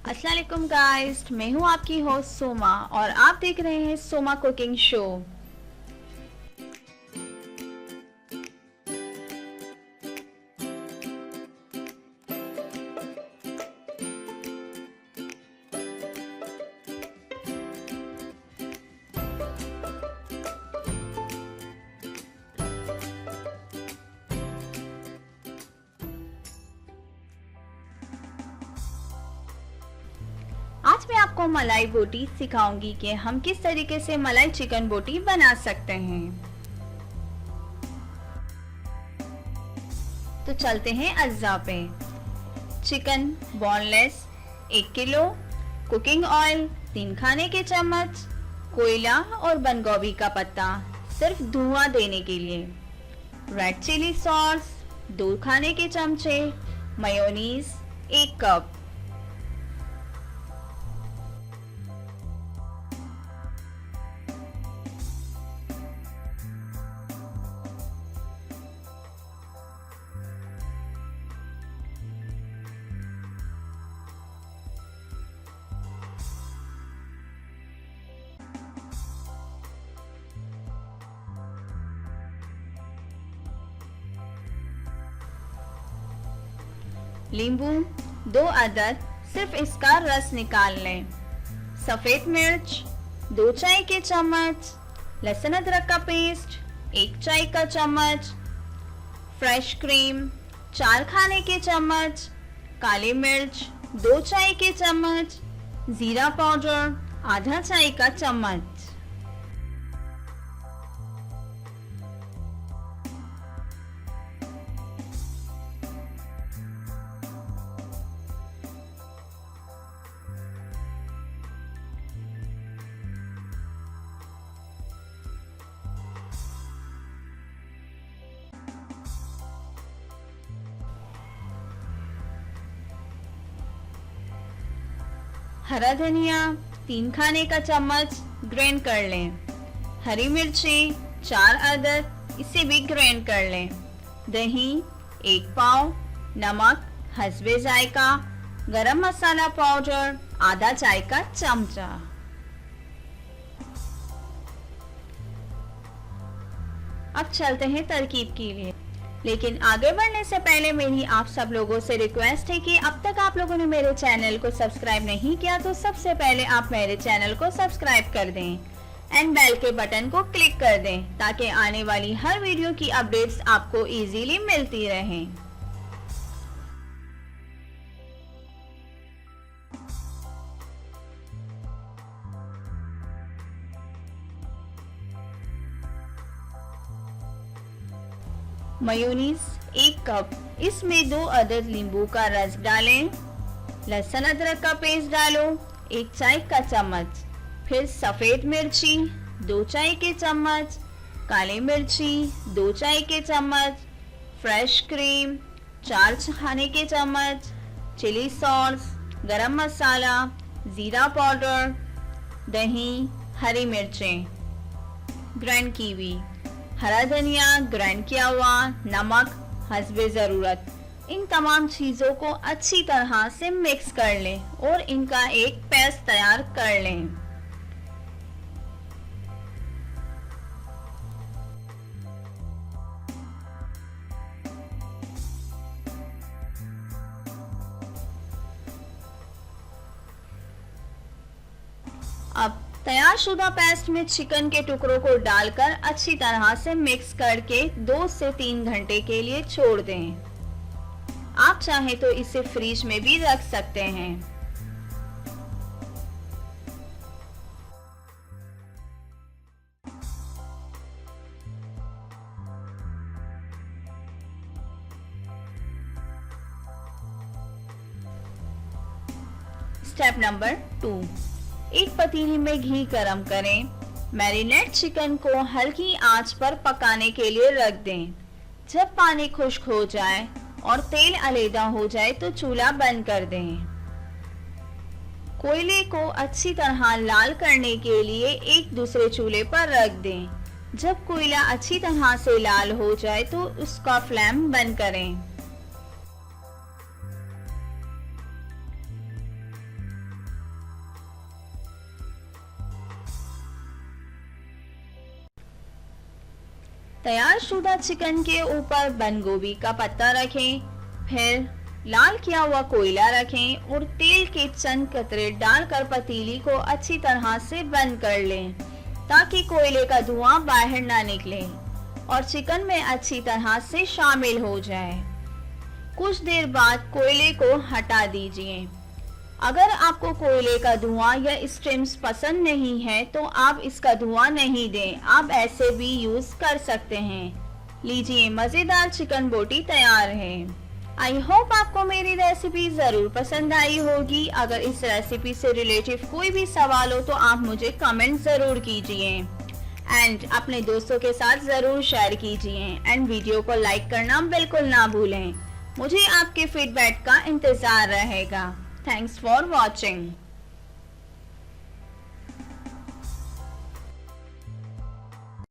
अस्सलाम वालेकुम गाइस, मैं हूँ आपकी होस्ट सोमा और आप देख रहे हैं सोमा कुकिंग शो। आज मैं आपको मलाई बोटी सिखाऊंगी कि हम किस तरीके से मलाई चिकन बोटी बना सकते हैं। तो चलते हैं अज्जा पे। Chicken boneless 1 kilo, cooking oil 3 खाने के चम्मच, कोयला और बंद गोभी का पत्ता सिर्फ धुआं देने के लिए, रेड चिली सॉस 2 खाने के चमचे, मेयोनीज 1 कप। नींबू 2 अदद, सिर्फ इसका रस निकाल लें। सफ़ेद मिर्च 2 चाय के चम्मच, लहसुन अदरक का पेस्ट 1 चाय का चम्मच, फ्रेश क्रीम 4 खाने के चम्मच, काली मिर्च 2 चाय के चम्मच, जीरा पाउडर आधा चाय का चम्मच। हरा धनिया 3 खाने का चम्मच ग्राइंड कर लें। हरी मिर्ची 4 अदद, इसे भी ग्राइंड कर लें। दही 1 पाव, नमक हस्बे जायका, गरम मसाला पाउडर आधा चाय का चमचा। अब चलते हैं तरकीब के लिए, लेकिन आगे बढ़ने से पहले मेरी आप सब लोगों से रिक्वेस्ट है कि अब तक आप लोगों ने मेरे चैनल को सब्सक्राइब नहीं किया तो सबसे पहले आप मेरे चैनल को सब्सक्राइब कर दें एंड बेल के बटन को क्लिक कर दें ताकि आने वाली हर वीडियो की अपडेट्स आपको इजीली मिलती रहें। मेयोनीज 1 कप, इसमें 2 अदद नींबू का रस डालें। लहसुन अदरक का पेस्ट डालो 1 चाय का चम्मच, फिर सफ़ेद मिर्ची 2 चाय के चम्मच, काली मिर्ची 2 चाय के चम्मच, फ्रेश क्रीम 4 खाने के चम्मच, चिली सॉस, गरम मसाला, जीरा पाउडर, दही, हरी मिर्चें ग्राइंड की हुई, हरा धनिया ग्राइंड किया हुआ, नमक हस्बे ज़रूरत। इन तमाम चीज़ों को अच्छी तरह से मिक्स कर लें और इनका एक पेस्ट तैयार कर लें। अब तैयारशुदा पेस्ट में चिकन के टुकड़ों को डालकर अच्छी तरह से मिक्स करके 2 से 3 घंटे के लिए छोड़ दें। आप चाहें तो इसे फ्रिज में भी रख सकते हैं। स्टेप नंबर 2, एक पतीली में घी गरम करें। मैरिनेट चिकन को हल्की आंच पर पकाने के लिए रख दें। जब पानी खुश्क हो जाए और तेल अलग हो जाए तो चूल्हा बंद कर दें। कोयले को अच्छी तरह लाल करने के लिए एक दूसरे चूल्हे पर रख दें। जब कोयला अच्छी तरह से लाल हो जाए तो उसका फ्लेम बंद करें। तैयार शुदा चिकन के ऊपर बंद गोभी का पत्ता रखें, फिर लाल किया हुआ कोयला रखें और तेल के चंद कतरे डालकर पतीली को अच्छी तरह से बंद कर लें ताकि कोयले का धुआं बाहर ना निकले और चिकन में अच्छी तरह से शामिल हो जाए। कुछ देर बाद कोयले को हटा दीजिए। अगर आपको कोयले का धुआं या स्टीम्स पसंद नहीं है तो आप इसका धुआं नहीं दें, आप ऐसे भी यूज कर सकते हैं। लीजिए, मजेदार चिकन बोटी तैयार है। आई होप आपको मेरी रेसिपी जरूर पसंद आई होगी। अगर इस रेसिपी से रिलेटेड कोई भी सवाल हो तो आप मुझे कमेंट जरूर कीजिए एंड अपने दोस्तों के साथ जरूर शेयर कीजिए एंड वीडियो को लाइक करना बिल्कुल ना भूलें। मुझे आपके फीडबैक का इंतजार रहेगा। Thanks for watching.